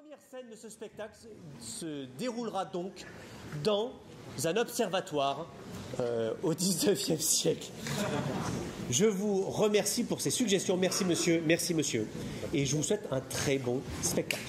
première scène de ce spectacle se déroulera donc dans un observatoire au 19e siècle. Je vous remercie pour ces suggestions. Merci monsieur, merci monsieur. Et je vous souhaite un très bon spectacle.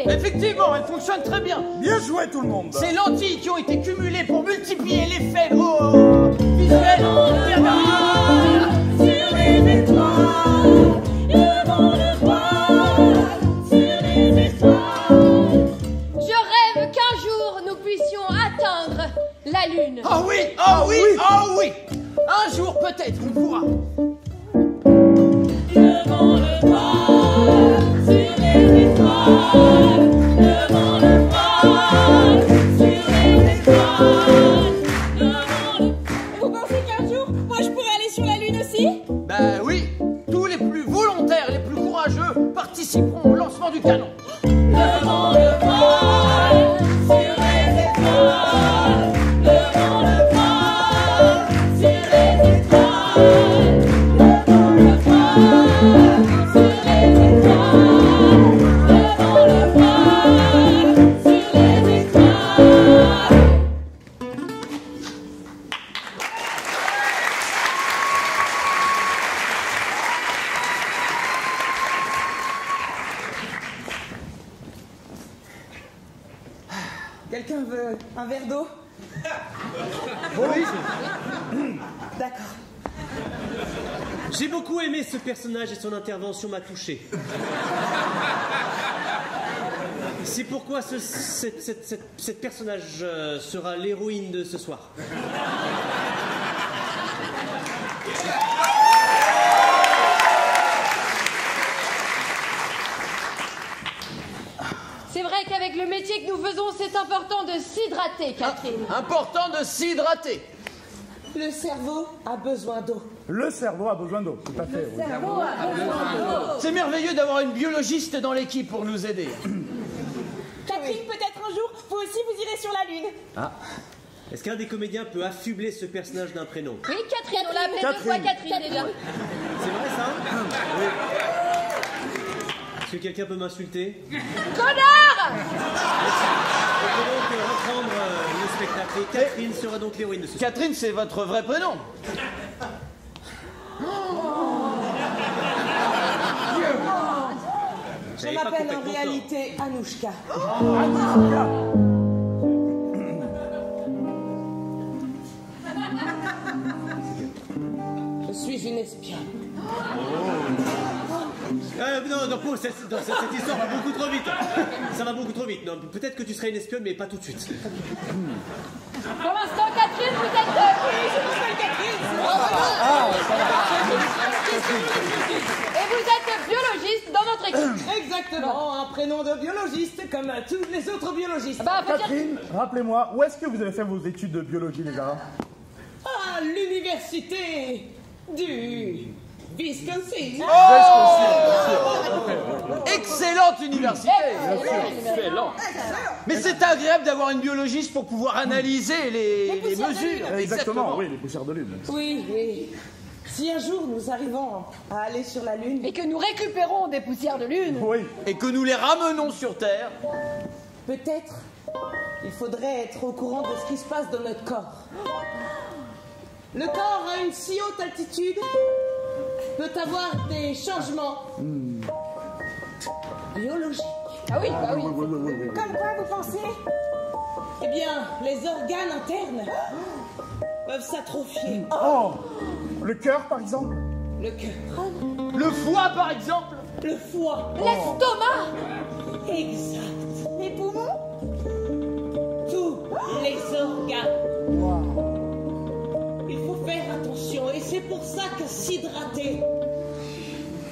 Effectivement, elle fonctionne très bien. Bien joué tout le monde. Ces lentilles qui ont été cumulées pour multiplier l'effet visuel. Sur les étoiles, le vent le voile, sur les étoiles. Je rêve qu'un jour nous puissions atteindre la lune. Ah oui, ah oui, ah oui. Un jour peut-être on pourra. Le vent le voile, sur les étoiles. Le vent le voile, sur les étoiles. Le vent le... Vous pensez qu'un jour, moi je pourrais aller sur la Lune aussi? Ben oui, tous les plus volontaires, les plus courageux participeront au lancement du canon. Le vent le voile, sur les étoiles. Le vent le voile, sur les étoiles. Le vent le voile, sur les étoiles. Le vent le voile, sur les étoiles. Quelqu'un veut un verre d'eau? Oui, D'accord. j'ai beaucoup aimé ce personnage et son intervention m'a touché. C'est pourquoi cette personnage sera l'héroïne de ce soir. C'est vrai qu'avec le métier que nous faisons, c'est important de s'hydrater, Catherine. Important de s'hydrater. Le cerveau a besoin d'eau. Le cerveau a besoin d'eau, tout à fait. Oui. C'est merveilleux d'avoir une biologiste dans l'équipe pour nous aider. Catherine, peut-être un jour, vous aussi vous irez sur la Lune. Ah. Est-ce qu'un des comédiens peut affubler ce personnage d'un prénom? Oui, Catherine, on l'a appelée 2 fois Catherine déjà. C'est vrai ça? Oui. Est-ce que quelqu'un peut m'insulter? Connard! On peut donc reprendre le spectacle. Et Catherine sera donc l'héroïne de ce soir. Catherine, c'est votre vrai prénom. Je m'appelle en réalité Anouchka. Je suis une espionne. Non, Paul, cette histoire va beaucoup trop vite. Ça va beaucoup trop vite. Non, peut-être que tu serais une espionne, mais pas tout de suite. Pour l'instant, Catherine, vous êtes... Oui, je m'appelle Catherine. Et vous êtes biologiste dans notre équipe. Exactement, un prénom de biologiste comme tous les autres biologistes. Bah, faut dire... Catherine, rappelez-moi, où est-ce que vous avez fait vos études de biologie déjà? À l'université du Wisconsin. Excellente université. Excellent. Mais c'est agréable d'avoir une biologiste pour pouvoir analyser les mesures. Exactement, oui, les poussières de lune. Oui, oui. Si un jour nous arrivons à aller sur la Lune, Et que nous récupérons des poussières de lune. Oui. Et que nous les ramenons sur Terre. peut-être il faudrait être au courant de ce qui se passe dans notre corps. Le corps à une si haute altitude peut avoir des changements biologiques. Ah oui, bah oui. Comme quoi vous pensez? Eh bien, les organes internes peuvent s'atrophier. Oh, le cœur par exemple? Le cœur, Le foie, par exemple. le foie, L'estomac. exact. Les poumons, tous les organes. Il faut faire attention et c'est pour ça que s'hydrater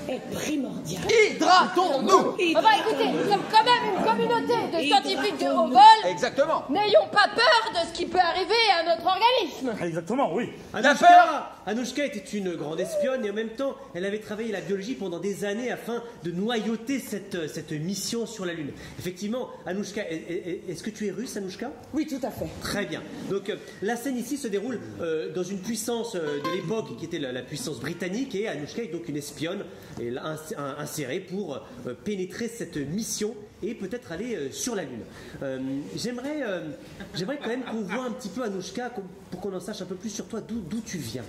est primordial. Hydratons-nous. Ah bah écoutez, nous sommes quand même une communauté de scientifiques de haut vol. Exactement. N'ayons pas peur de ce qui peut arriver à notre organisme. Exactement, oui. Anouchka était une grande espionne et en même temps, elle avait travaillé la biologie pendant des années afin de noyauter cette mission sur la Lune. Effectivement, Anouchka, est-ce que tu es russe, Anouchka? Oui, tout à fait. Très bien. Donc la scène ici se déroule dans une puissance de l'époque qui était la puissance britannique et Anouchka est donc une espionne et insérée pour pénétrer cette mission et peut-être aller sur la Lune. J'aimerais quand même qu'on voit un petit peu Anouchka pour qu'on en sache un peu plus sur toi, d'où tu viens.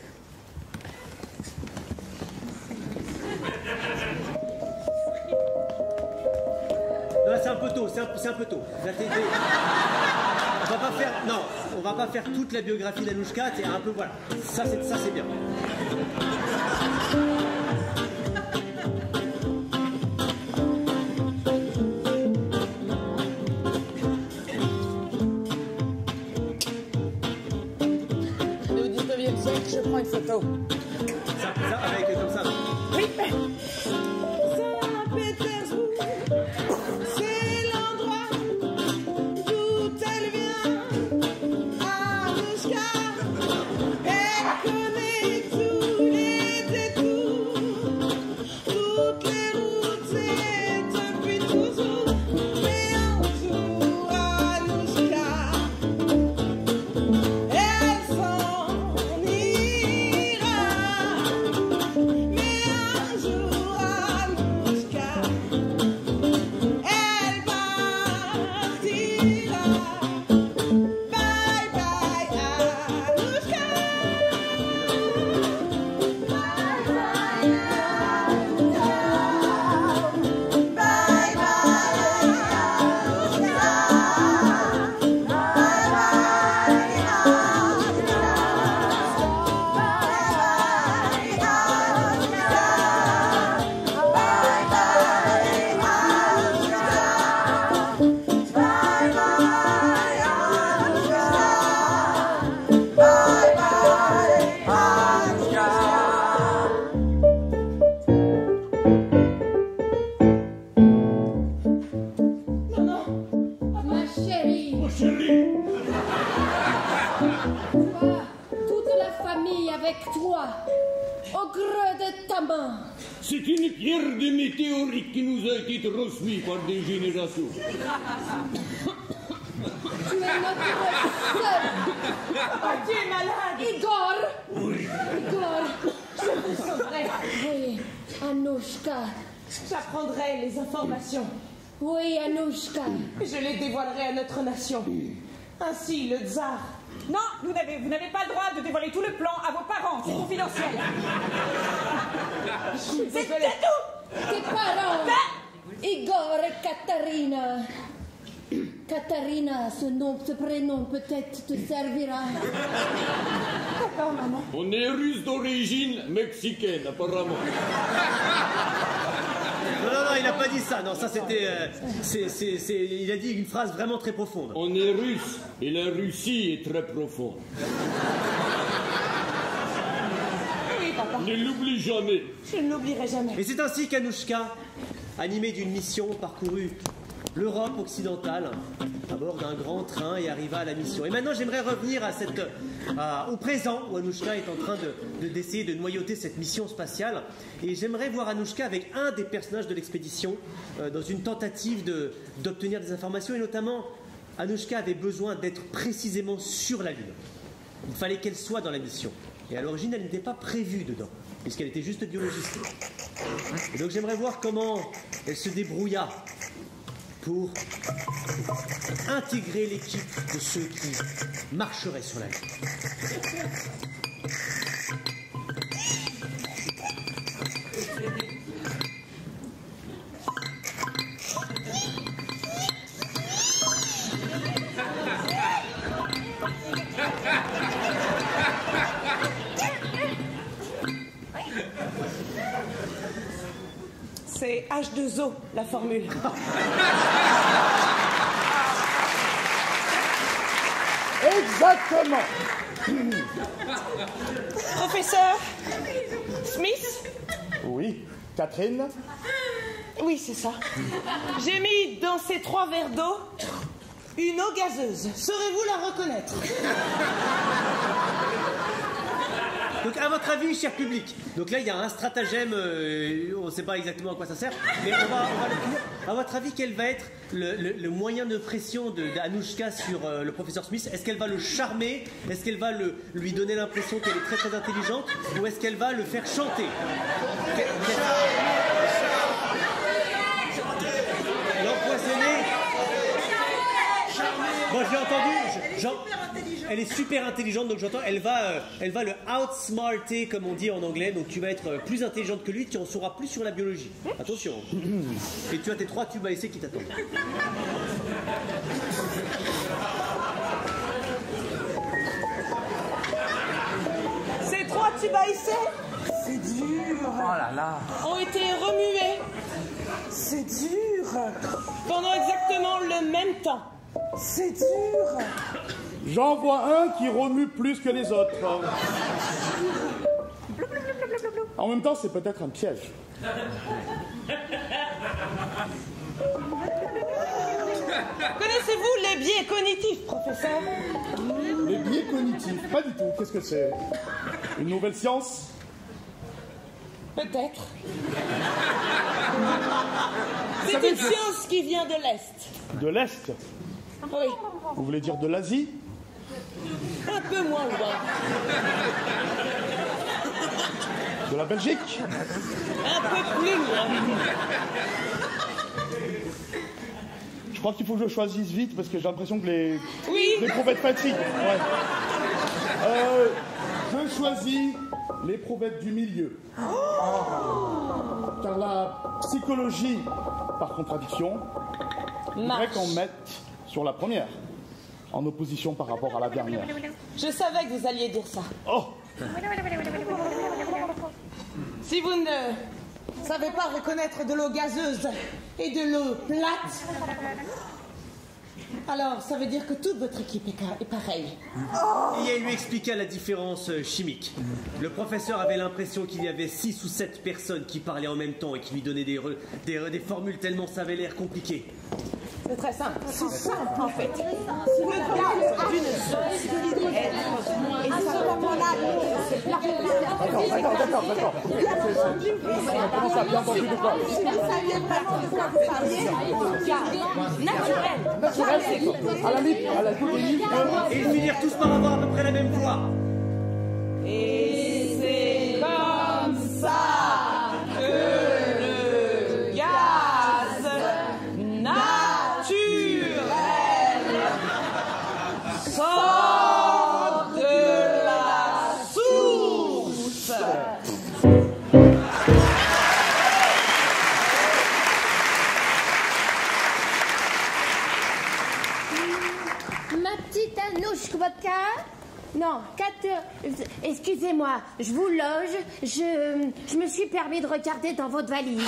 Non, là c'est un peu tôt, c'est un peu tôt. Là, on va pas faire toute la biographie d'Anouchka, c'est un peu voilà. Ça c'est bien. Au 19e siècle, je prends une photo. Ça avec comme ça. Oui. Saint-Pétersbourg, c'est l'endroit d'où elle vient. Anouchka, elle connaît tous les détours, toutes les routes et depuis toujours. Mais un jour, Anouchka, elle s'en ira. Mais un jour, Anouchka, elle partira. Bye bye, Anouchka. Bye bye, Anouchka. Bye bye, Anouchka. Ma chérie. Toi, toute la famille avec toi, au creux de ta main. C'est une pierre de météorite qui nous a été transmise par des générations. Tu es notre seul. Tu es malade. Igor. Igor. Je vous sauverai. Oui, Anouchka. J'apprendrai les informations. Oui, Anouchka. Je les dévoilerai à notre nation. Ainsi, le tsar. Non, vous n'avez pas le droit de dévoiler tout le plan à vos parents, c'est confidentiel. C'est tout. Tes parents, Igor et Katharina. Katharina, ce prénom peut-être te servira. D'accord, maman. On est russe d'origine mexicaine, apparemment. Non, il n'a pas dit ça. Non, ça c'était. Il a dit une phrase vraiment très profonde. On est russe et la Russie est très profonde. Oui, papa. Ne l'oublie jamais. Je ne l'oublierai jamais. Et c'est ainsi qu'Anouchka, animée d'une mission, parcourut l'Europe occidentale à bord d'un grand train et arriva à la mission. Et maintenant, j'aimerais revenir au présent, où Anouchka est en train d'essayer de noyauter cette mission spatiale. Et j'aimerais voir Anouchka avec un des personnages de l'expédition dans une tentative d'obtenir des informations. Et notamment, Anouchka avait besoin d'être précisément sur la Lune. Il fallait qu'elle soit dans la mission. Et à l'origine, elle n'était pas prévue dedans, puisqu'elle était juste biologiste. Et donc j'aimerais voir comment elle se débrouilla pour intégrer l'équipe de ceux qui marcheraient sur la Lune. C'est H2O, la formule. Exactement. Professeur Smith? Oui, Catherine. Oui, c'est ça. J'ai mis dans ces 3 verres d'eau une eau gazeuse. Saurez-vous la reconnaître? Donc, à votre avis, cher public, donc là, il y a un stratagème, on ne sait pas exactement à quoi ça sert, mais on va le finir. À votre avis, quel va être le moyen de pression d'Anouchka sur le professeur Smith? Est-ce qu'elle va le charmer? Est-ce qu'elle va lui donner l'impression qu'elle est très très intelligente? Ou est-ce qu'elle va le faire chanter? L'empoisonner? Moi, j'ai entendu... Elle est super intelligente, donc j'entends, elle va le outsmarter, comme on dit en anglais, donc tu vas être plus intelligente que lui, tu en sauras plus sur la biologie. Attention. Et tu as tes 3 tubes à essai qui t'attendent. Ces 3 tubes à essai, c'est dur. Oh là là. Ont été remués. C'est dur. Pendant exactement le même temps. C'est dur. J'en vois un qui remue plus que les autres. En même temps, c'est peut-être un piège. Connaissez-vous les biais cognitifs, professeur? Les biais cognitifs, pas du tout. Qu'est-ce que c'est? Une nouvelle science? Peut-être. C'est une science qui vient de l'Est. De l'Est? Oui, Vous voulez dire de l'Asie? un peu moins loin. De la Belgique? Un peu plus loin. Je crois qu'il faut que je choisisse vite parce que j'ai l'impression que les Oui. prouvettes fatiguent. Ouais. Je choisis les prouvettes du milieu. Car la psychologie, par contradiction, voudrait qu'on mette sur la première, en opposition par rapport à la dernière. Je savais que vous alliez dire ça. Oh! Si vous ne savez pas reconnaître de l'eau gazeuse et de l'eau plate, alors ça veut dire que toute votre équipe est pareille. Et elle lui expliqua la différence chimique. Le professeur avait l'impression qu'il y avait 6 ou 7 personnes qui parlaient en même temps et qui lui donnaient des formules tellement ça avait l'air compliqué. C'est très simple. C'est simple en fait. Le gaz d'une source d'hydrogène. Et à ce moment-là, D'accord. On commence à bien entendu de quoi? si vous saviez vraiment de quoi vous parliez, gaz naturel. Naturel, c'est à la limite Et ils finirent tous par avoir à peu près la même voix. Et c'est comme ça que le gaz naturel sort de la source. Ma petite Anouchka, Non, 4 heures. Excusez-moi, je vous loge. Je me suis permis de regarder dans votre valise.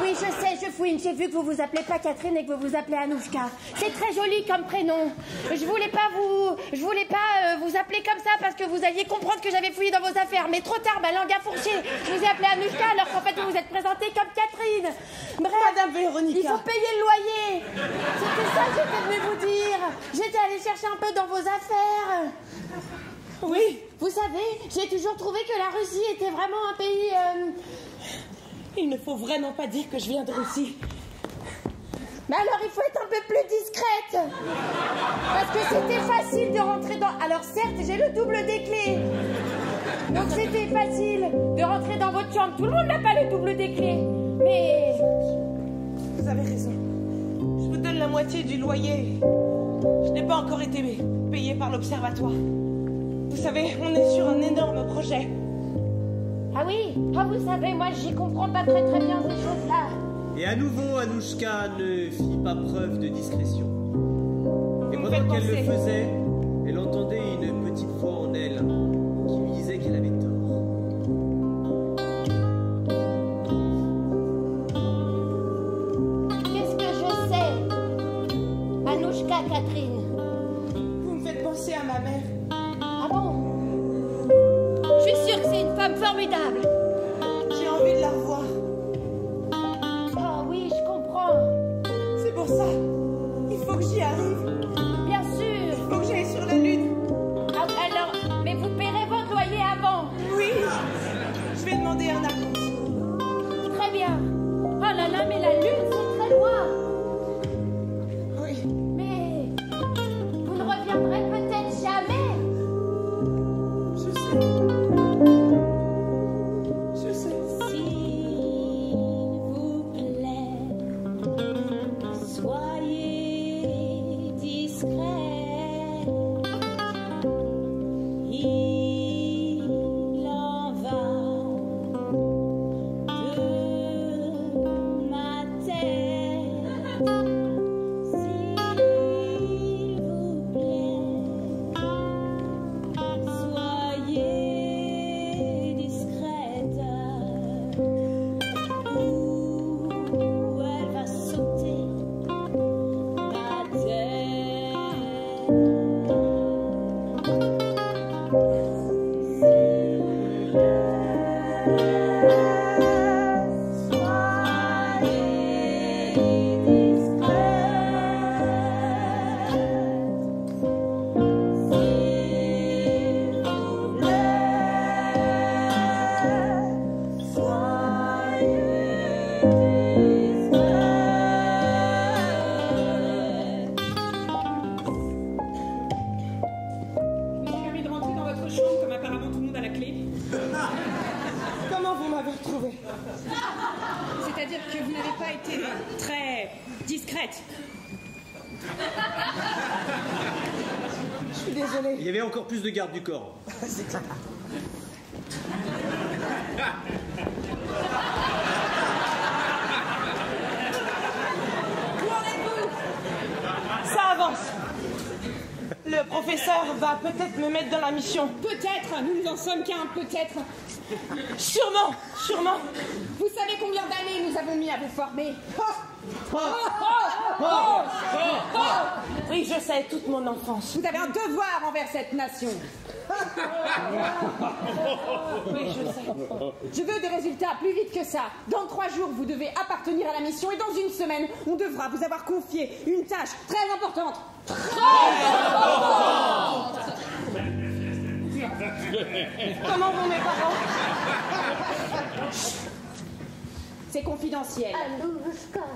Oui, je sais, je fouine. J'ai vu que vous vous appelez pas Catherine et que vous vous appelez Anouchka. C'est très joli comme prénom. Je voulais pas vous appeler comme ça parce que vous alliez comprendre que j'avais fouillé dans vos affaires. Mais trop tard, ma langue a fourché. Je vous ai appelé Anouchka alors qu'en fait vous vous êtes présentée comme Catherine. Bref, Madame Véronica. il faut payer le loyer. C'était ça que j'étais venue vous dire. J'étais allée chercher un peu dans vos affaires. Oui. Vous savez, j'ai toujours trouvé que la Russie était vraiment un pays... Il ne faut vraiment pas dire que je viens de Russie. Mais alors il faut être un peu plus discrète. Parce que c'était facile de rentrer dans... Alors certes, j'ai le double des clés. Donc c'était facile de rentrer dans votre chambre. Tout le monde n'a pas le double des clés. Mais... Vous avez raison. Je vous donne la moitié du loyer. Je n'ai pas encore été payée par l'observatoire. Vous savez, on est sur un énorme projet. Ah oui, vous savez, moi j'y comprends pas très bien ces choses-là. Et à nouveau, Anouchka ne fit pas preuve de discrétion. Et pendant qu'elle le faisait, elle entendait une petite voix en elle qui lui disait qu'elle avait tort. Qu'est-ce que je sais, Anouchka Catherine? Vous me faites penser à ma mère. Ah bon? Je suis sûre que c'est une femme formidable. J'ai envie de la revoir. Oh oui, je comprends. C'est pour ça. Il faut que j'y arrive. Bien sûr. Il faut que j'aille sur la Lune. Ah, alors, mais vous paierez votre loyer avant. Oui. Je vais demander un acompte. Très bien. Oh là là, mais la Lune, c'est très loin. Oui. Mais vous ne reviendrez peut-être jamais. Je sais. Je sais. S'il vous plaît, soyez discret. Il en va de ma tête. S'il vous plaît, soyez discrète. Où elle va sauter ma Je me suis permis de rentrer dans votre chambre comme apparemment tout le monde a la clé. Comment vous m'avez retrouvée? C'est-à-dire que vous n'avez pas été très discrète. Je suis désolée. Il y avait encore plus de gardes du corps. Où en êtes-vous? Ça avance. Le professeur va peut-être me mettre dans la mission. Peut-être, nous n'en sommes qu'un peut-être. Sûrement, sûrement. Vous savez combien d'années nous avons mis à vous former? Oui, je sais, toute mon enfance. Vous avez un devoir envers cette nation. Oui, je sais. Je veux des résultats plus vite que ça. Dans 3 jours, vous devez appartenir à la mission et dans 1 semaine, on devra vous avoir confié une tâche très importante. Comment vont mes parents? C'est confidentiel. Anouchka,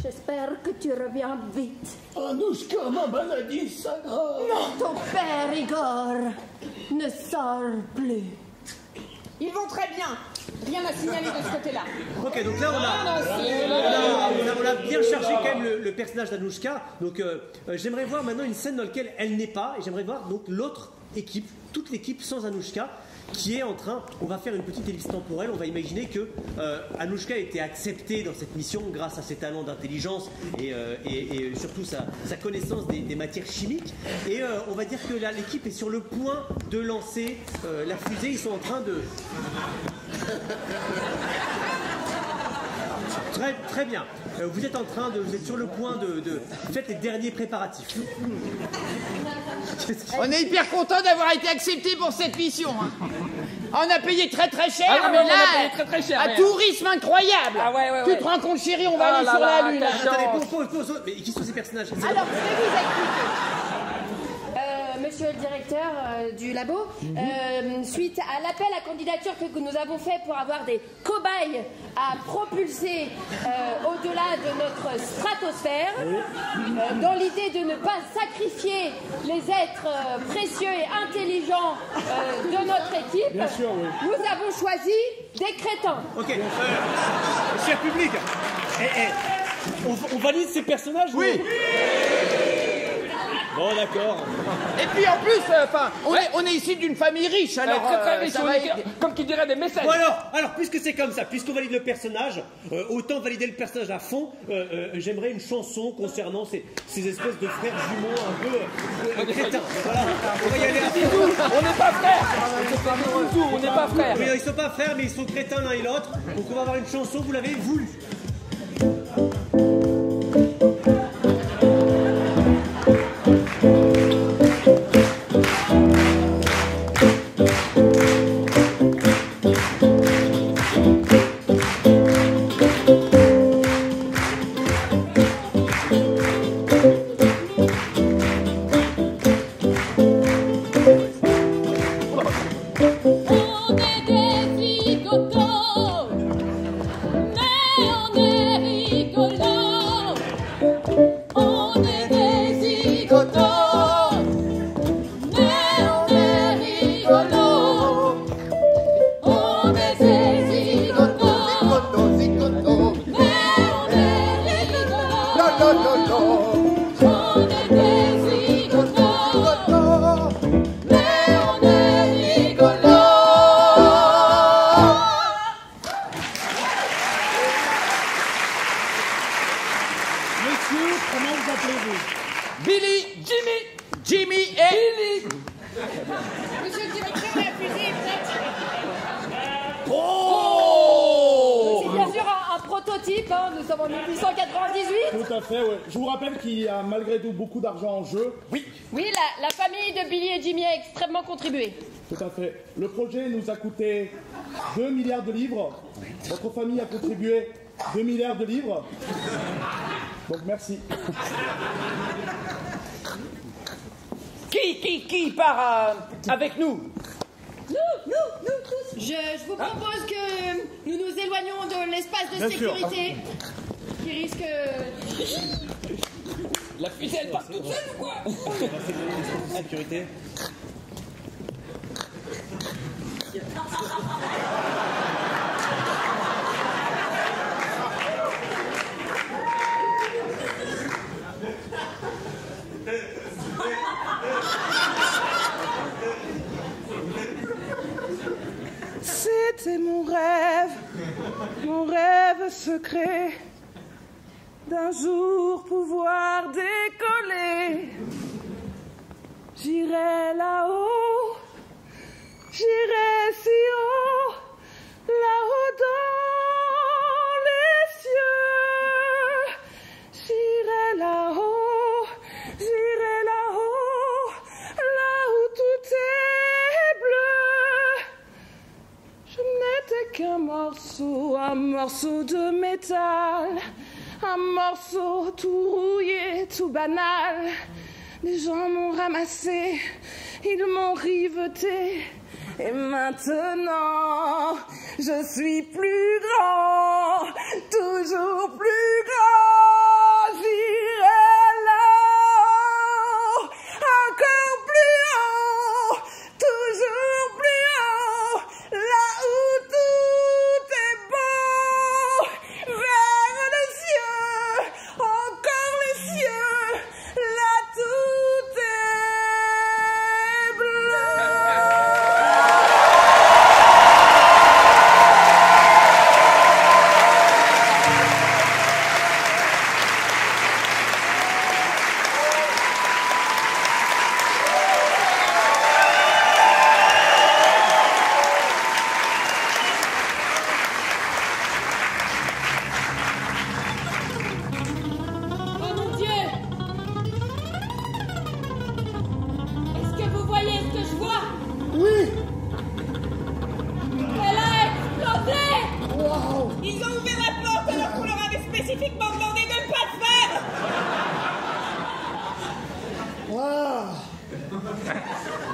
j'espère que tu reviens vite. Anouchka, ma maladie s'aggrave. Ton père, Igor, ne sort plus. Ils vont très bien. Rien à signaler de ce côté-là. Ok, donc là on a bien chargé quand même le personnage d'Anouchka. Donc j'aimerais voir maintenant une scène dans laquelle elle n'est pas, et j'aimerais voir donc l'autre équipe, toute l'équipe sans Anouchka, qui est en train, on va faire une petite ellipse temporelle, on va imaginer que Anouchka a été acceptée dans cette mission grâce à ses talents d'intelligence et surtout sa connaissance des matières chimiques. Et on va dire que là, l'équipe est sur le point de lancer la fusée. Ils sont en train de... Très bien. Vous êtes sur le point de faites les derniers préparatifs. On est hyper content d'avoir été accepté pour cette mission. Hein. On a payé très très cher, Ah non, mais on a là, payé très cher, un mais- tourisme incroyable. Ah ouais, Tu te rends compte, chérie, on va Ah aller là sur là, la Lune. quelle Attendez, pause. Mais qui sont ces personnages? Alors, je vais vous expliquer. Monsieur le directeur du labo, suite à l'appel à candidature que nous avons fait pour avoir des cobayes à propulser au-delà de notre stratosphère, dans l'idée de ne pas sacrifier les êtres précieux et intelligents de notre équipe, Bien sûr, oui. nous avons choisi des crétins. Ok, cher public, on valide ces personnages? Oui. Bon, d'accord. Et puis en plus, on est ici d'une famille riche, alors très riche, ça on va est comme qui dirait des mécènes. Bon alors, puisque c'est comme ça, puisqu'on valide le personnage, autant valider le personnage à fond. J'aimerais une chanson concernant ces espèces de frères jumeaux un peu crétins. Voilà, on va y aller à fond. On n'est pas frères. On n'est pas frères. Oui, ils sont pas frères, mais ils sont crétins l'un et l'autre. Donc on va avoir une chanson, vous l'avez voulu. On est des zigotos, mais on est rigolos. On est des zigotos, mais on est rigolos. On est des zigotos, mais on est rigolos. On est des zigotos, mais on est rigolos. Monsieur, comment vous appelez-vous? Billy, Jimmy et... Monsieur le directeur, la fusée est prête. Oh C'est bien sûr un prototype, hein, nous sommes en 1898. Tout à fait, oui. Je vous rappelle qu'il y a malgré tout beaucoup d'argent en jeu. Oui, la famille de Billy et Jimmy a extrêmement contribué. Tout à fait. Le projet nous a coûté 2 milliards de livres. Votre famille a contribué 2 milliards de livres. Donc merci. Qui part avec nous? Nous tous. Je vous propose que nous nous éloignions de l'espace de Bien sûr. sécurité qui risque... La fusée, elle part toute seule ou quoi? Sécurité. C'était mon rêve secret, d'un jour pouvoir décoller. J'irai là-haut, j'irai si haut, là-haut dans les cieux. J'irai là-haut, là où tout est bleu. Je n'étais qu'un morceau de métal, un morceau tout rouillé, tout banal. Les gens m'ont ramassé, ils m'ont riveté, et maintenant je suis plus grand, toujours plus grand. J'irai là-haut, encore plus haut, toujours plus haut, là où tout est beau, vers les cieux, encore les cieux, là tout est bleu.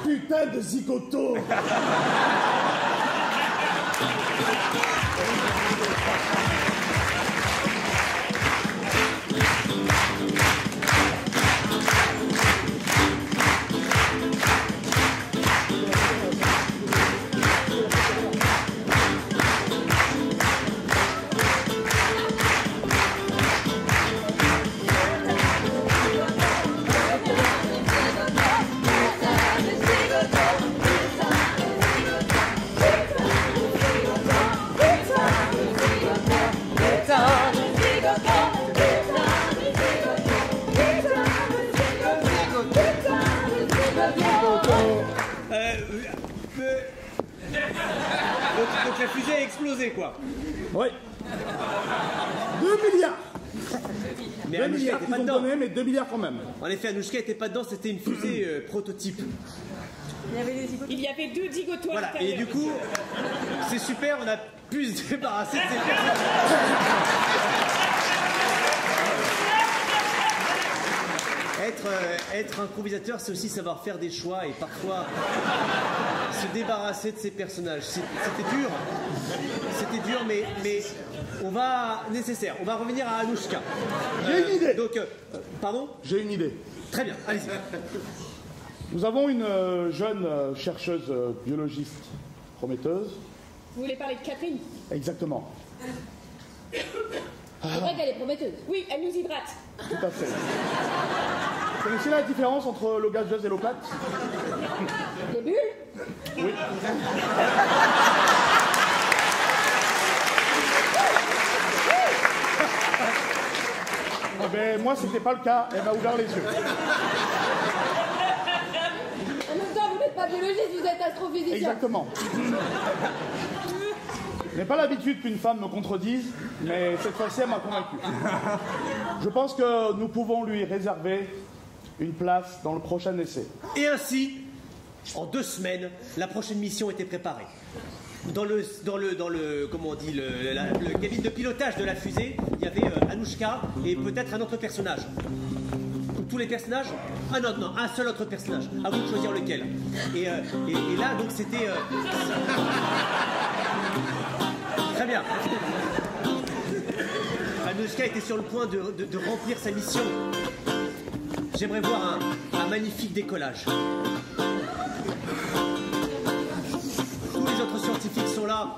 Putain de zigoto. Donc la fusée a explosé, quoi. Oui. 2 milliards. Mais 2 Anouchka milliards était qu'ils pas ont dedans. donné, mais 2 milliards quand même. En effet, Anouchka était pas dedans, c'était une fusée prototype. Il y avait 2 zigotos à Voilà, l'intérieur. et du coup, c'est super, on a pu se débarrasser de ces personnes. Être improvisateur, c'est aussi savoir faire des choix et parfois se débarrasser de ces personnages. C'était dur, mais on va nécessaire. On va revenir à Anouchka. J'ai une idée. Donc, pardon ? J'ai une idée. Très bien, allez-y. Nous avons une jeune chercheuse biologiste prometteuse. Vous voulez parler de Catherine? Exactement. C'est vrai qu'elle est prometteuse. Oui, elle nous hydrate. Tout à fait. Vous connaissez la différence entre l'eau gazeuse et l'eau plate? Les bulles? Oui. Eh ben, moi, c'était pas le cas. Elle m'a ouvert les yeux. En même temps, vous n'êtes pas biologiste, vous êtes astrophysicien. Exactement. Je n'ai pas l'habitude qu'une femme me contredise, mais cette fois-ci, elle m'a convaincu. Je pense que nous pouvons lui réserver une place dans le prochain essai. Et ainsi, en 2 semaines, la prochaine mission était préparée. Dans le comment on dit, le cabine de pilotage de la fusée, il y avait Anouchka et peut-être un autre personnage. Tous les personnages? Ah non, un seul autre personnage. À vous de choisir lequel. Et là, donc, c'était... Très bien. Anouchka était sur le point de remplir sa mission. J'aimerais voir un magnifique décollage. Tous les autres scientifiques sont là.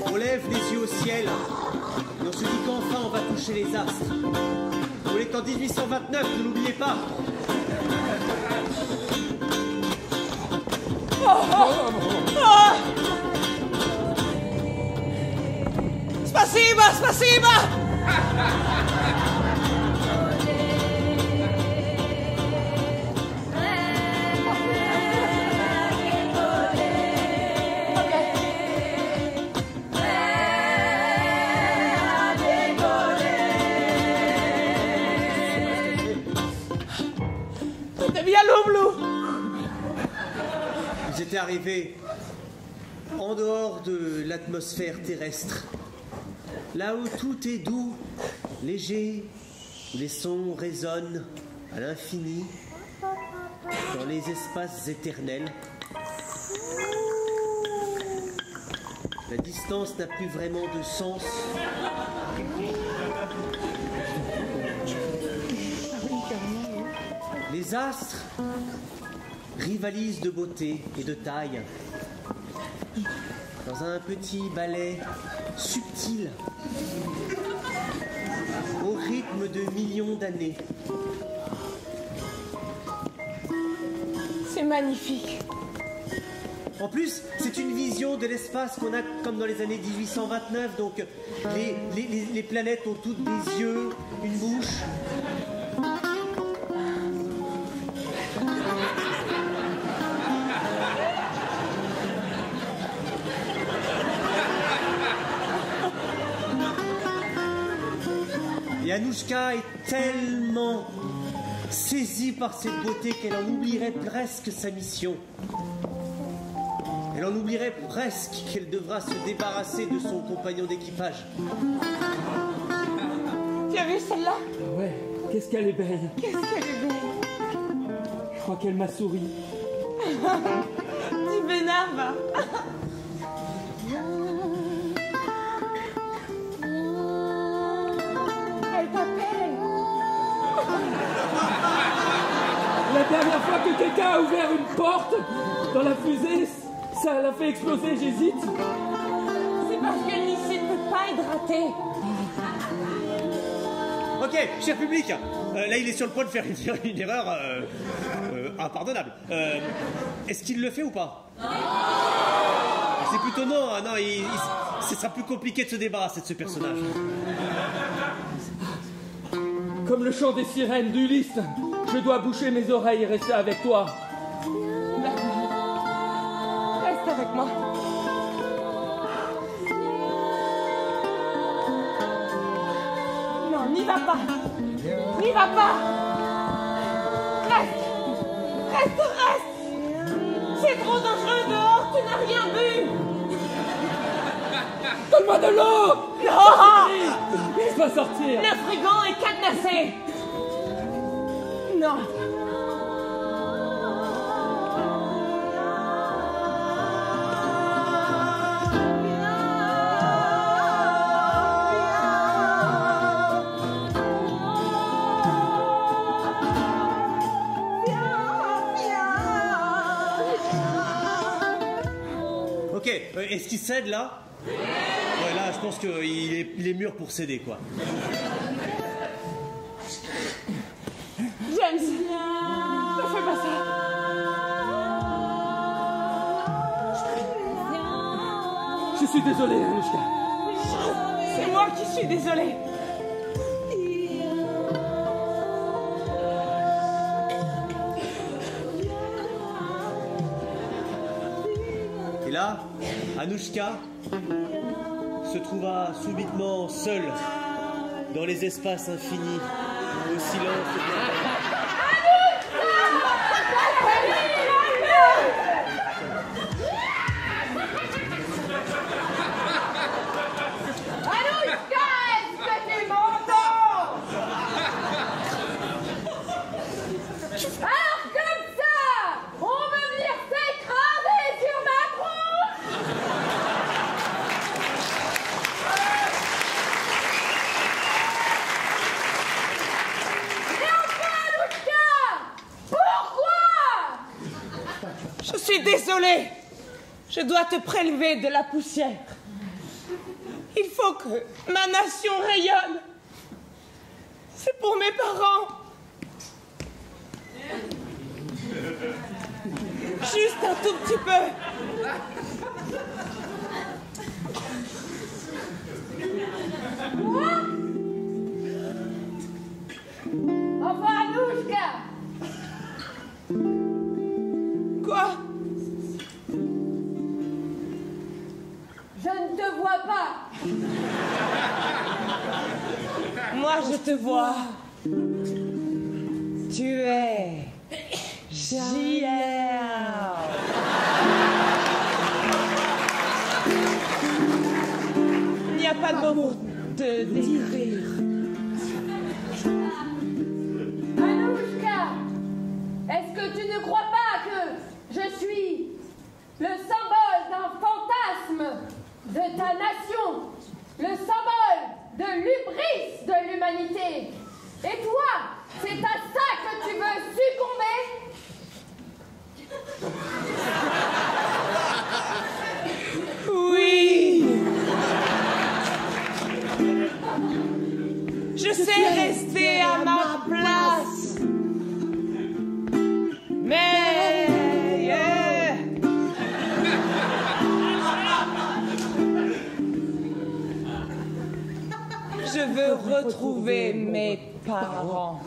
On lève les yeux au ciel et on se dit qu'enfin on va toucher les astres. On est en 1829, ne l'oubliez pas. Spasiba, spasiba! C'était bien l'oublou! Ils étaient arrivés en dehors de l'atmosphère terrestre. Là où tout est doux, léger, où les sons résonnent à l'infini, dans les espaces éternels. La distance n'a plus vraiment de sens. Les astres rivalisent de beauté et de taille. Dans un petit ballet subtil, au rythme de millions d'années. C'est magnifique. En plus, c'est une vision de l'espace qu'on a comme dans les années 1829, donc les planètes ont toutes des yeux, une bouche. Et Anouchka est tellement saisie par cette beauté qu'elle en oublierait presque sa mission. Elle en oublierait presque qu'elle devra se débarrasser de son compagnon d'équipage. Tu as vu celle-là? Ouais, qu'est-ce qu'elle est belle. Qu'est-ce qu'elle est belle. crois qu'elle m'a souri. Tu m'énerves. Elle t'appelle. La dernière fois que quelqu'un a ouvert une porte dans la fusée, ça l'a fait exploser, j'hésite. C'est parce que ne peut pas hydrater. Ok, cher public, là il est sur le point de faire une erreur impardonnable. Est-ce qu'il le fait ou pas? C'est plutôt non, hein, non, ce sera plus compliqué de se débarrasser de ce personnage. Comme le chant des sirènes d'Ulysse, je dois boucher mes oreilles et rester avec toi. Reste avec moi. Non, n'y va pas. N'y va pas. Reste. Reste. C'est trop dangereux dehors, tu n'as rien bu. Donne-moi de l'eau! Non. Laisse-moi sortir. Le frigo est cadenassé. Non. Ok, est-ce qu'il cède là? Ouais, là je pense qu'il est mûr pour céder quoi. James, ne fais pas ça. Je suis désolé, Anushka. C'est moi qui suis désolée. Et là, Anushka se trouva subitement seule dans les espaces infinis, au silence. Anushka, est-ce que tu m'entends? Alors comme ça, on veut venir s'écraser sur ma tronche? Et enfin, Anushka, pourquoi? Je suis désolée. Je dois te prélever de la poussière. Il faut que ma nation rayonne. C'est pour mes parents. Juste un tout petit peu. Quoi? Enfin, Anushka. Quoi? Je ne te vois pas. Moi, je te vois. Tu es JR. Il n'y a pas de mots pour te décrire. Anushka, est-ce que tu ne crois pas que je suis le symbole d'un fantasme de ta nation, le symbole de l'hubris de l'humanité? Et toi, c'est à ça que tu veux succomber? Oui. Je sais rester à ma place. Mais yeah. Je veux retrouver mes parents.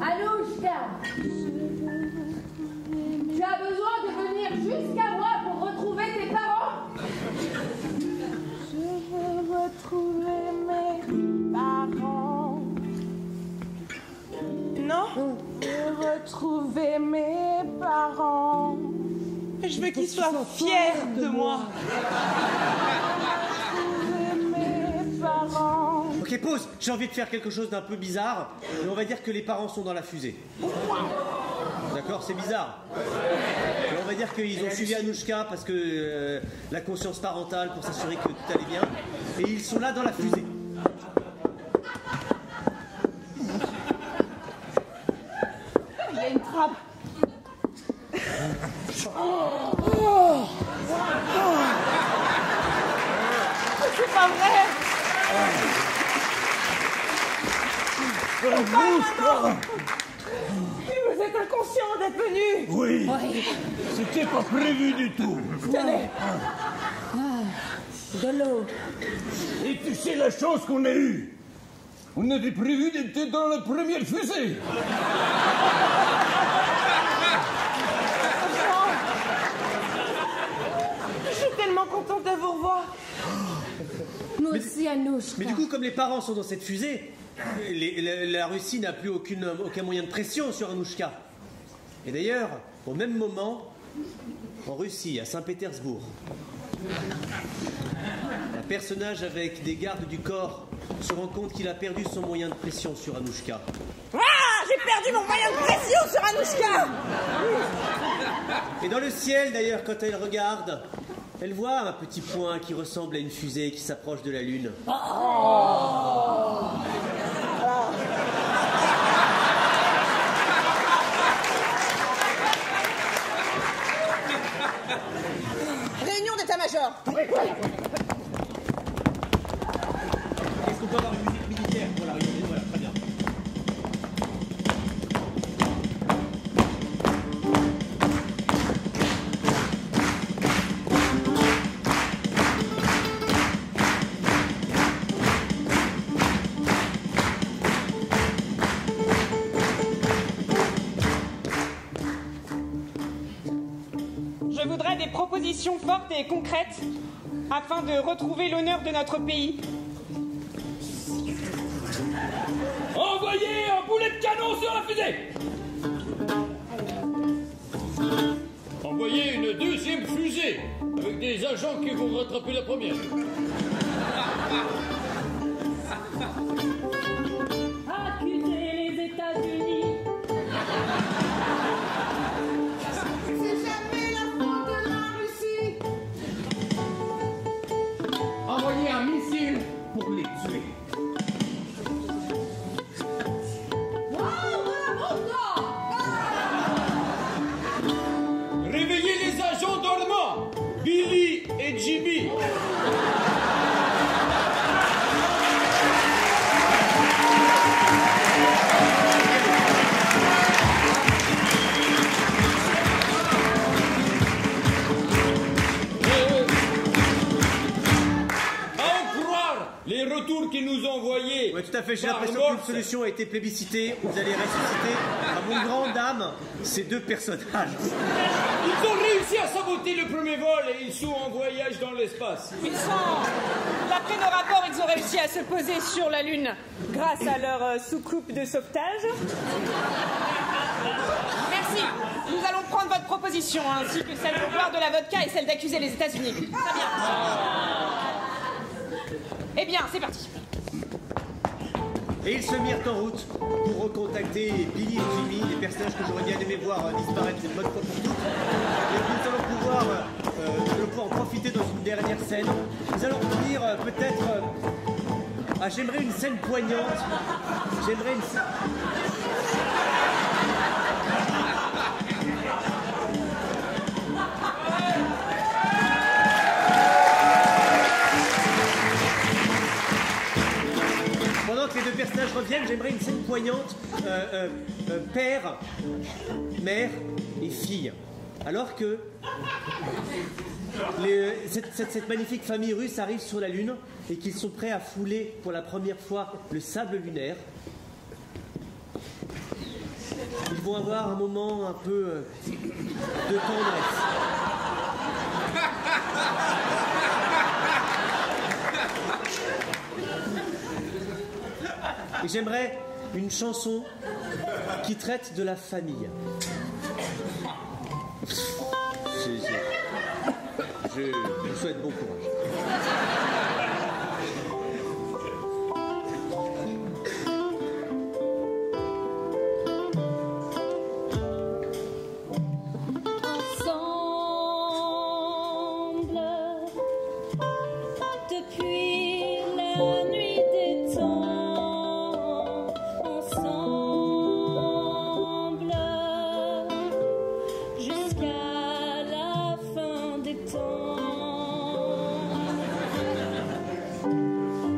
Anushka, tu as besoin de venir jusqu'à moi pour retrouver tes parents? Je veux retrouver mes parents. Non? Je veux retrouver mes parents. Je veux qu'ils soient fiers de moi. Je veux Ok, pause. J'ai envie de faire quelque chose d'un peu bizarre. Et on va dire que les parents sont dans la fusée. D'accord, c'est bizarre. Et on va dire qu'ils ont suivi Anouchka parce que la conscience parentale pour s'assurer que tout allait bien. Et ils sont là dans la fusée. Il y a une trappe. C'est pas vrai. Vous êtes inconscient d'être venu. Oui. C'était pas prévu du tout. Tenez. De l'eau. Et tu sais la chance qu'on a eue. On avait prévu d'être dans la première fusée. Je suis tellement contente de vous revoir. Moi aussi, Anouchka. Mais du coup, comme les parents sont dans cette fusée, la Russie n'a plus aucun moyen de pression sur Anouchka. Et d'ailleurs, au même moment, en Russie, à Saint-Pétersbourg, un personnage avec des gardes du corps se rend compte qu'il a perdu son moyen de pression sur Anouchka. Ah, j'ai perdu mon moyen de pression sur Anouchka. Et dans le ciel, d'ailleurs, quand elle regarde, elle voit un petit point qui ressemble à une fusée qui s'approche de la Lune. Réunion d'état-major. Est-ce qu'on peut avoir une musique militaire pour la réunion? Voilà, très bien. Je voudrais des propositions fortes et concrètes afin de retrouver l'honneur de notre pays. Envoyez un boulet de canon sur la fusée. Envoyez une deuxième fusée avec des agents qui vont rattraper la première. Accuser les États-Unis. C'est jamais la faute de la Russie. Envoyez un missile pour les tuer. Réveillez les agents dormants, Billy et Jimmy. Les retours qu'ils nous ont envoyés. Oui, tout à fait. J'ai par l'impression Morse. qu'une solution a été plébiscitée. Vous allez ressusciter, à mon grand dame, ces deux personnages. Ils ont réussi à saboter le premier vol et ils sont en voyage dans l'espace. D'après nos rapports, ils ont réussi à se poser sur la Lune grâce à leur soucoupe de sauvetage. Merci. Nous allons prendre votre proposition, ainsi que celle de boire de la vodka et celle d'accuser les États-Unis. Très bien. Eh bien, c'est parti. Et ils se mirent en route pour recontacter Billy et Jimmy, des personnages que j'aurais bien aimé voir disparaître une bonne fois pour toutes. Et nous allons pouvoir en profiter dans une dernière scène. Nous allons dire peut-être... j'aimerais une scène poignante. J'aimerais une scène... Pendant que les deux personnages reviennent, j'aimerais une scène poignante, père, mère et fille. Alors que cette magnifique famille russe arrive sur la Lune et qu'ils sont prêts à fouler pour la première fois le sable lunaire. Ils vont avoir un moment un peu de tendresse. Et j'aimerais une chanson qui traite de la famille. Je vous souhaite bon courage. la nuit des temps ensemble jusqu'à la fin des temps.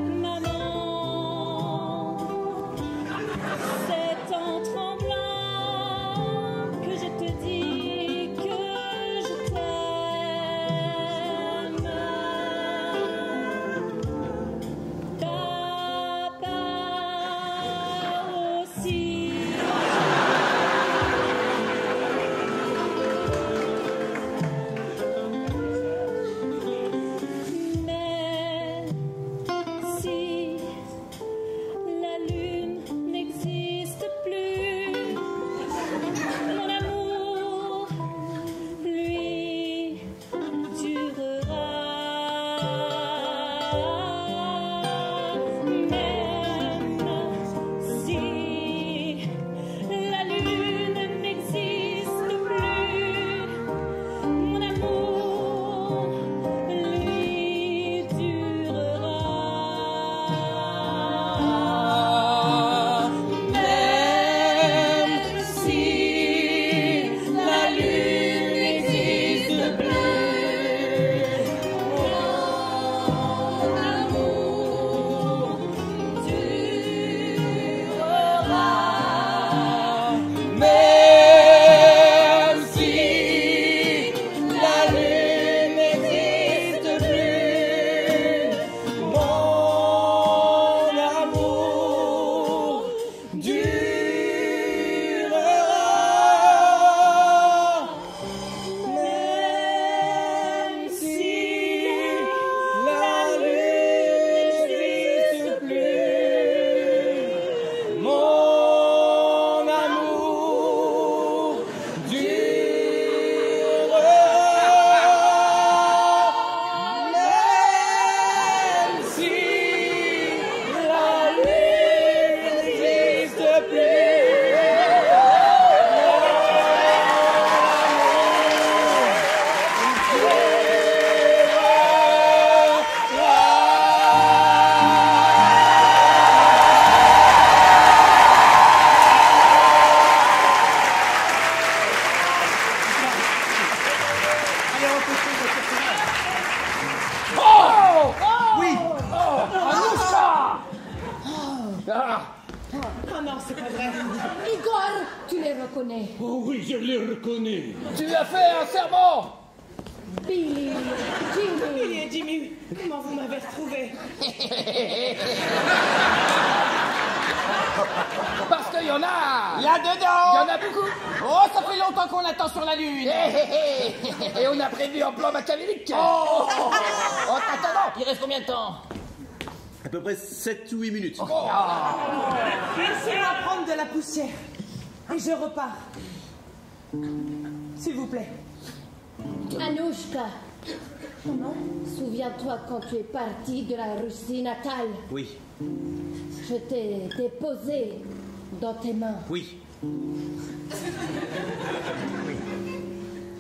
Maman, c'est en tremblant que je te dis que je t'aime. Papa aussi. Mais si la lune n'existe plus, mon amour, lui, durera. Même si la lune n'existe plus, mon amour, lui, durera. Même si la lune n'existe plus, mon amour durera. Même si la lune n'existe plus, mon amour durera. Même si la lune n'existe plus, mon amour durera. Même si la lune n'existe Oh non, c'est pas vrai. Igor, tu les reconnais. Oh oui, je les reconnais. Tu as fait un serment. Billy, Jimmy. Billy et Jimmy, comment vous m'avez retrouvé? Parce qu'il y en a. Là-dedans. Il y en a beaucoup. Oh, ça fait longtemps qu'on attend sur la lune. Et on a prévu un plan machiavélique. Oh. Attends. Il reste combien de temps? À peu près 7 ou 8 minutes. Laissez-moi prendre de la poussière. Et je repars. S'il vous plaît. Anouchka. Souviens-toi quand tu es partie de la Russie natale. Oui, Je t'ai déposé dans tes mains oui.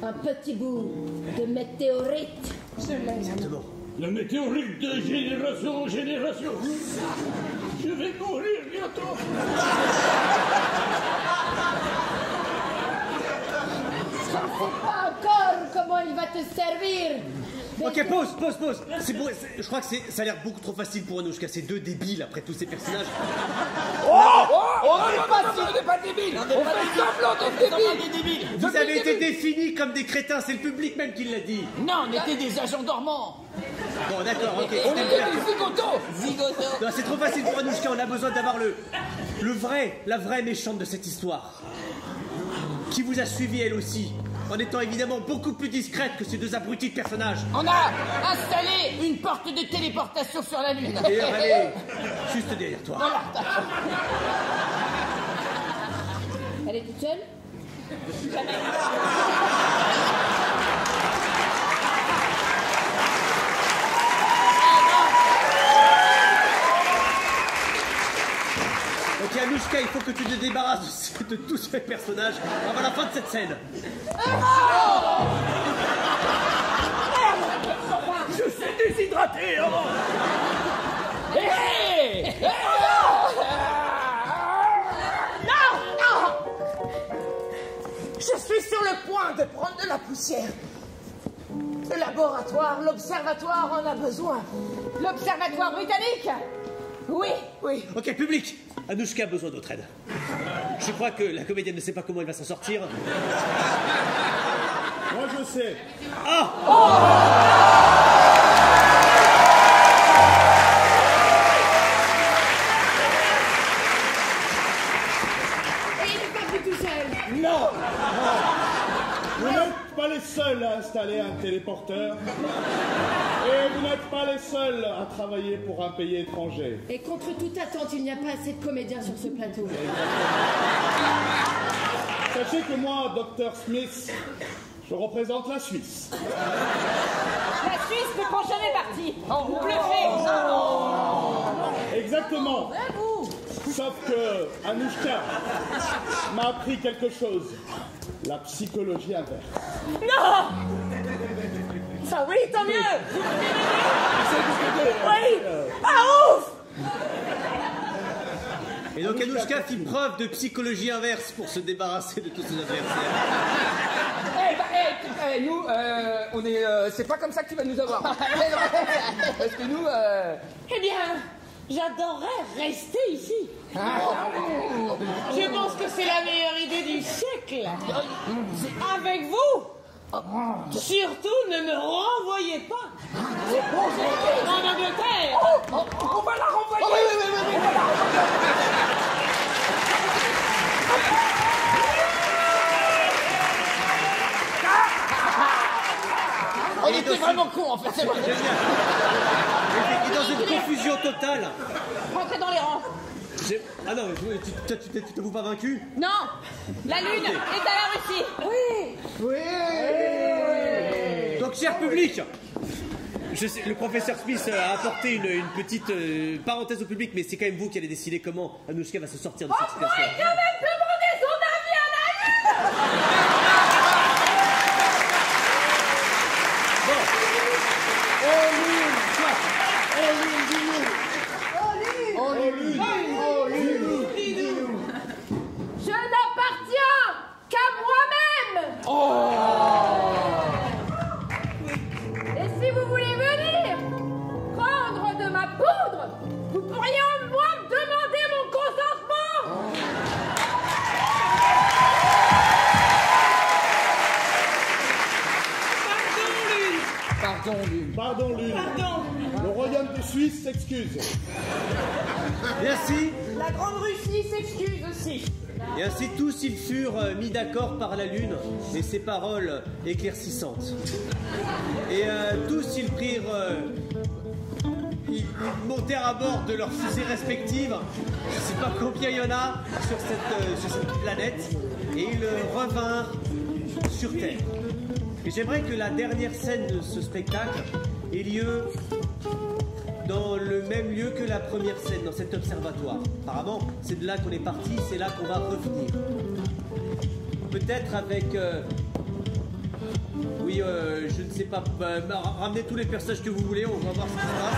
un petit bout de météorite. Exactement. La météorite de génération en génération. Je vais mourir bientôt. Je ne sais pas encore comment il va te servir. Ok, pause. C'est bon, je crois que ça a l'air beaucoup trop facile pour Anouchka. C'est deux débiles après tous ces personnages. On n'est pas débiles. On fait semblant d'être débiles. Vous avez été définis comme des crétins, c'est le public même qui l'a dit. Non, on était des agents dormants. Bon, d'accord, ok. On était des zigotos. Non, c'est trop facile pour Anouchka, on a besoin d'avoir la vraie méchante de cette histoire. Qui vous a suivi elle aussi, en étant évidemment beaucoup plus discrète que ces deux abrutis de personnages. On a installé une porte de téléportation sur la lune. D'ailleurs, elle est juste derrière toi. Voilà. Elle est toute seule? Ok, Anouchka, il faut que tu te débarrasses de tous ces personnages avant la fin de cette scène. Je suis déshydraté. Oh. le point de prendre de la poussière. Le laboratoire, l'observatoire en a besoin. L'observatoire britannique? Oui, oui. Ok, public. Anouchka a besoin d'autre aide. Je crois que la comédienne ne sait pas comment elle va s'en sortir. Moi, je sais. Ah! Et il n'est pas plus tout seul. Non. Vous n'êtes pas les seuls à installer un téléporteur. Et vous n'êtes pas les seuls à travailler pour un pays étranger. Et contre toute attente, il n'y a pas assez de comédiens sur ce plateau. Sachez que moi, Dr Smith, je représente la Suisse. La Suisse ne prend jamais parti. Vous bluffez. Exactement. Sauf que Anouchka m'a appris quelque chose. La psychologie inverse. Non. Ça oui, tant mieux. Oui. Ah ouf. Et donc Anouchka fit preuve de psychologie inverse pour se débarrasser de tous ses adversaires. Nous, on est. C'est pas comme ça que tu vas nous avoir. Parce que nous. Eh bien, j'adorerais rester ici. Je pense que c'est la meilleure idée du siècle. Avec vous. Surtout, ne me renvoyez pas. En Angleterre. On va la renvoyer. Oui. On était vraiment cons en fait, c'est vrai. Il est dans une confusion totale. Rentrez dans les rangs. Ah non, tu t'avoues pas vaincu? Non. La Lune est à la Russie. Oui. Donc, cher public, je sais, le professeur Smith a apporté une petite parenthèse au public, mais c'est quand même vous qui allez décider comment Anouchka va se sortir de cette On situation. pourrait quand même demander son avis à la Lune. Je n'appartiens qu'à moi-même. Et si vous voulez venir prendre de ma poudre, vous pourriez au moins me demander mon consentement. Pardon, Lune. Le royaume de Suisse s'excuse. Et ainsi, La Grande Russie s'excuse aussi. et ainsi tous ils furent mis d'accord par la Lune et ses paroles éclaircissantes. Et tous ils prirent... ils montèrent à bord de leurs fusées respectives. Je ne sais pas combien il y en a sur cette planète. Et ils revinrent sur Terre. Et j'aimerais que la dernière scène de ce spectacle ait lieu dans le même lieu que la première scène, dans cet observatoire. Apparemment, c'est de là qu'on est parti, c'est là qu'on va revenir. Peut-être avec... oui, je ne sais pas, ramenez tous les personnages que vous voulez, on va voir ce qui se passe.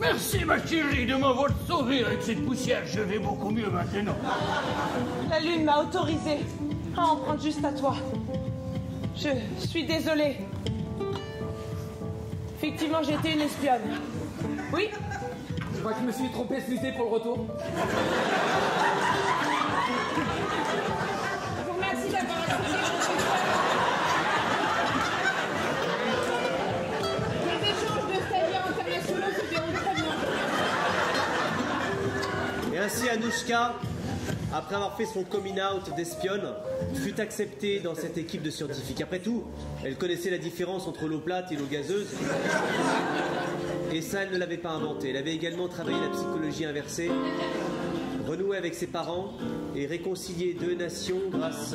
Merci ma chérie de m'avoir sauvé avec cette poussière, je vais beaucoup mieux maintenant. La Lune m'a autorisé à en prendre juste à toi. Je suis désolée. Effectivement, j'ai été une espionne. Oui. Je crois que je me suis trompé ce lycée pour le retour. Je vous remercie d'avoir accepté mon Les échanges de stagiaires internationaux se déroulent très bien. Et ainsi Anouchka, après avoir fait son coming out d'espionne, fut acceptée dans cette équipe de scientifiques. Après tout, elle connaissait la différence entre l'eau plate et l'eau gazeuse. Et ça, elle ne l'avait pas inventé. Elle avait également travaillé la psychologie inversée, renoué avec ses parents et réconcilié deux nations grâce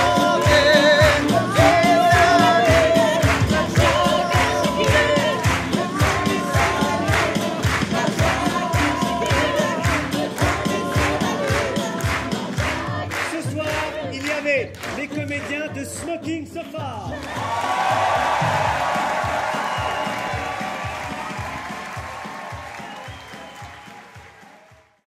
Ce soir, il y avait les comédiens de Smoking Sofa.